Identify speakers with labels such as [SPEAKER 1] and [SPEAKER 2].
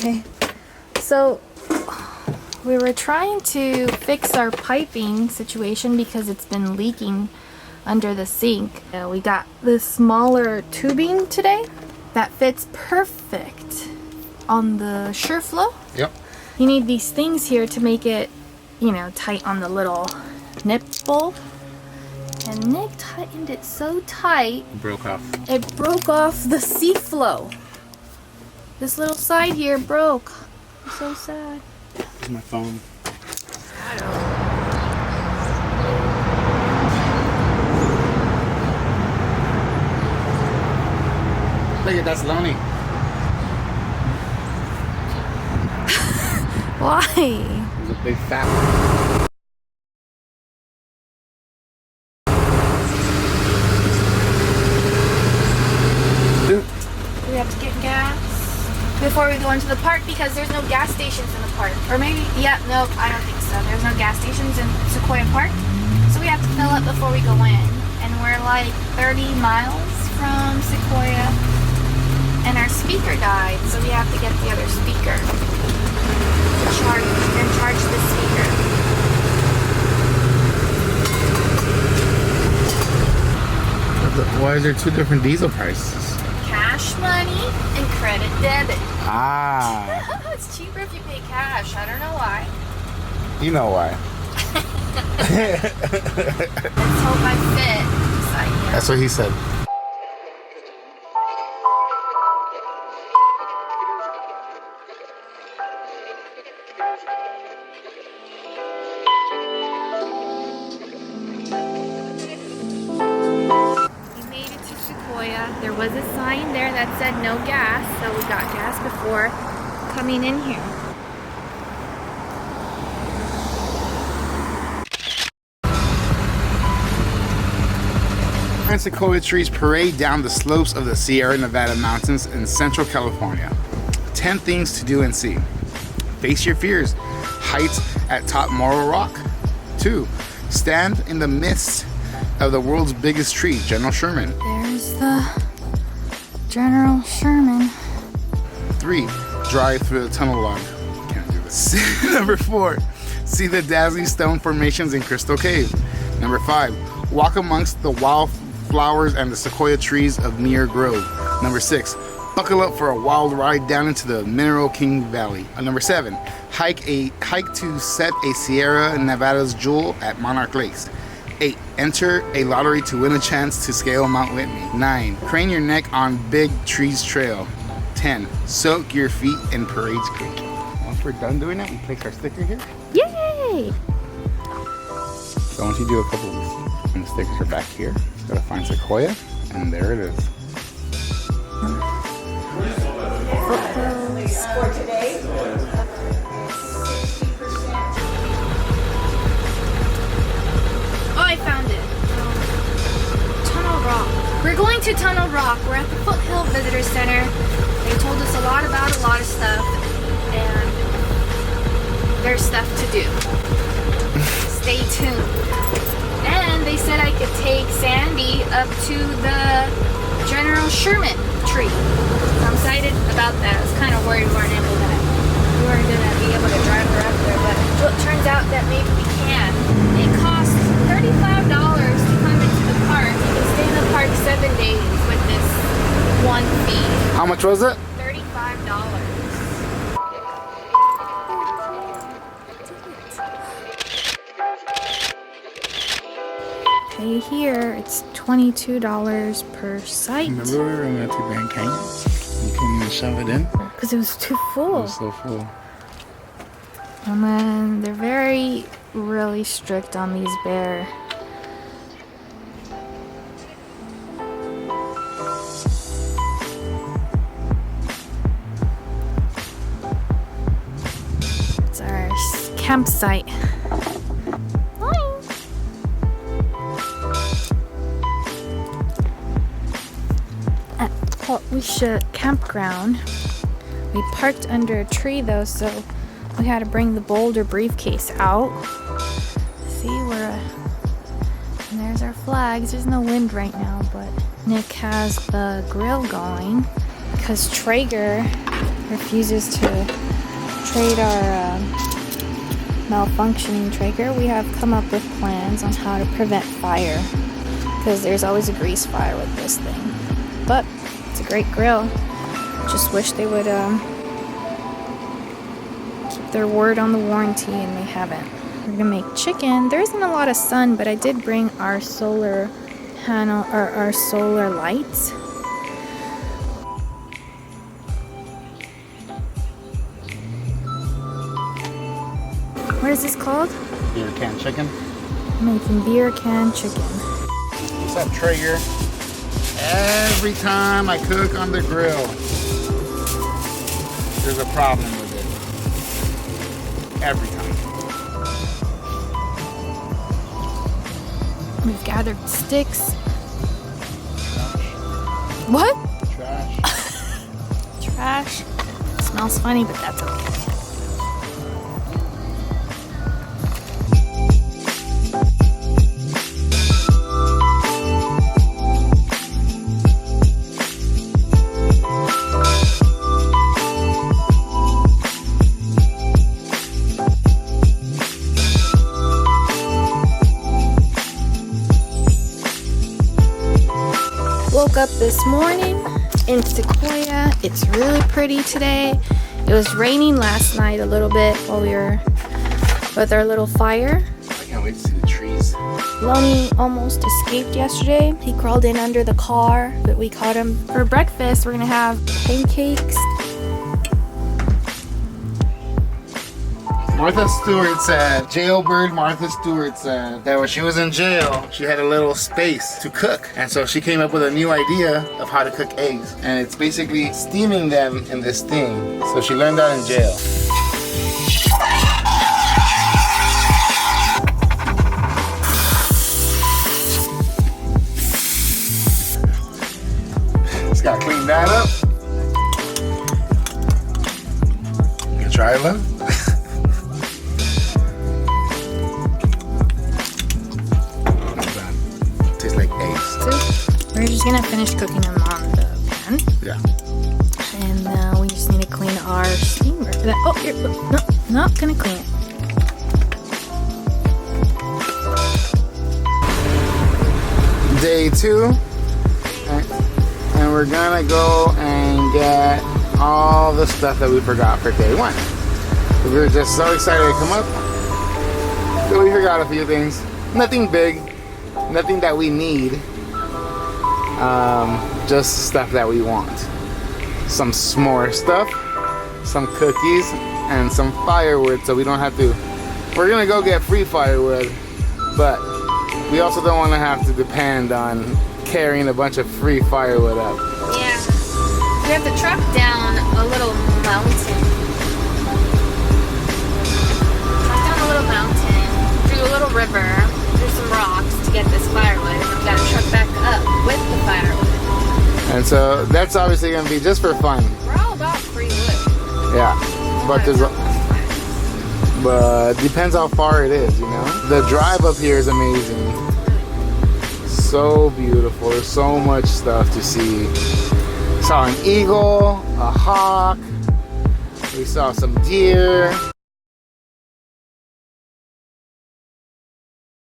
[SPEAKER 1] Okay, so we were trying to fix our piping situation because it's been leaking under the sink. We got this smaller tubing today that fits perfect on the SureFlow.
[SPEAKER 2] Yep.
[SPEAKER 1] You need these things here to make it, you know, tight on the little nipple. And Nick tightened it so tight,
[SPEAKER 2] It broke off.
[SPEAKER 1] it broke off the C-flow. This little side here broke. I'm so sad.
[SPEAKER 2] Here's my phone. Look at that's Lonnie.
[SPEAKER 1] Why?
[SPEAKER 2] He's a big fat.
[SPEAKER 1] We have to get gas before we go into the park because there's no gas stations in the park. Or maybe, yeah, no, I don't think so. There's no gas stations in Sequoia Park. So we have to fill up before we go in. And we're like 30 miles from Sequoia. And our speaker died, so we have to get the other speaker to charge the speaker.
[SPEAKER 2] Why is there two different diesel prices?
[SPEAKER 1] Cash money and credit debit.
[SPEAKER 2] Ah.
[SPEAKER 1] It's cheaper if you pay cash. I don't know why.
[SPEAKER 2] You know why.
[SPEAKER 1] Let's hope I fit.
[SPEAKER 2] That's what he said.
[SPEAKER 1] There was a sign there that said no gas, so we got gas before coming in here.
[SPEAKER 2] Sequoia trees parade down the slopes of the Sierra Nevada mountains in Central California. 10 things to do and see. Face your fears. Heights at top Morro Rock. 2. Stand in the midst of the world's biggest tree, General Sherman.
[SPEAKER 1] There's the General Sherman.
[SPEAKER 2] 3. Drive through the tunnel log. Can't do this. Number 4. See the dazzling stone formations in Crystal Cave. Number 5. Walk amongst the wildflowers and the sequoia trees of Muir Grove. Number 6. Buckle up for a wild ride down into the Mineral King Valley. Number 7. Hike to set a Sierra Nevada's jewel at Monarch Lakes. 8. Enter a lottery to win a chance to scale Mount Whitney. 9. Crane your neck on Big Trees Trail. 10. Soak your feet in Parades Creek. Once we're done doing it, we place our sticker here.
[SPEAKER 1] Yay!
[SPEAKER 2] So once you do a couple of these, and the stickers are back here, just gotta find Sequoia, and there it is.
[SPEAKER 3] For today.
[SPEAKER 1] Oh, I found it. Tunnel Rock. We're going to Tunnel Rock. We're at the Foothill Visitor Center. They told us a lot about a lot of stuff, and there's stuff to do. Stay tuned. And they said I could take Sandy up to the General Sherman tree. So I'm excited about that. I was kind of worried we weren't gonna be able to drive her up there, but it turns out that maybe we can. It costs $35 to come into the park. You can stay in the park 7 days with this one fee.
[SPEAKER 2] How much was it?
[SPEAKER 1] $35. Okay, here it's $22 per site.
[SPEAKER 2] Remember we were going to Grand Canyon? You couldn't even shove it in?
[SPEAKER 1] Because it was too
[SPEAKER 2] It
[SPEAKER 1] full.
[SPEAKER 2] was so full.
[SPEAKER 1] And then they're really strict on these bear. It's our campsite. At Potwisha Campground. We parked under a tree though, so we had to bring the Boulder briefcase out. See, and there's our flags. There's no wind right now, but Nick has the grill going because Traeger refuses to trade our malfunctioning Traeger, we have come up with plans on how to prevent fire, because there's always a grease fire with this thing. But it's a great grill. Just wish they would keep their word on the warranty, and they haven't. We're gonna make chicken. There isn't a lot of sun, but I did bring our solar panel, or our solar lights. What is this called?
[SPEAKER 2] Beer can chicken.
[SPEAKER 1] Making beer can chicken.
[SPEAKER 2] What's up, Traeger? Every time I cook on the grill, there's a problem with it. Every time.
[SPEAKER 1] We've gathered sticks. What?
[SPEAKER 2] Trash.
[SPEAKER 1] Trash. Smells funny, but that's okay. Woke up this morning in Sequoia. It's really pretty today. It was raining last night a little bit while we were with our little fire.
[SPEAKER 2] I can't wait to see the trees.
[SPEAKER 1] Lonnie almost escaped yesterday. He crawled in under the car, but we caught him. For breakfast, we're gonna have pancakes.
[SPEAKER 2] Martha Stewart said, jailbird Martha Stewart said that when she was in jail, she had a little space to cook. And so she came up with a new idea of how to cook eggs. And it's basically steaming them in this thing. So she learned that in jail. Just gotta clean that up. You can try it, love?
[SPEAKER 1] We're just gonna finish cooking them on the pan.
[SPEAKER 2] Yeah.
[SPEAKER 1] And now we just need to clean our steamer. Oh, here, no, not gonna clean it.
[SPEAKER 2] Day 2. And we're gonna go and get all the stuff that we forgot for day 1. We were just so excited to come up. So we forgot a few things. Nothing big. Nothing that we need. Just stuff that we want. Some s'more stuff, some cookies, and some firewood, so we don't have to. We're gonna go get free firewood, but we also don't want to have to depend on carrying a bunch of free firewood up.
[SPEAKER 1] Yeah, we have to truck down a little mountain. Truck down a little mountain, through a little river, through some rocks to get this firewood, and then we gotta truck back up with the firewood.
[SPEAKER 2] And so that's obviously going to be just for fun.
[SPEAKER 1] We're all about free wood.
[SPEAKER 2] Yeah, but depends how far it is, you know. The drive up here is amazing. So beautiful. There's so much stuff to see. Saw an eagle, a hawk. We saw some deer.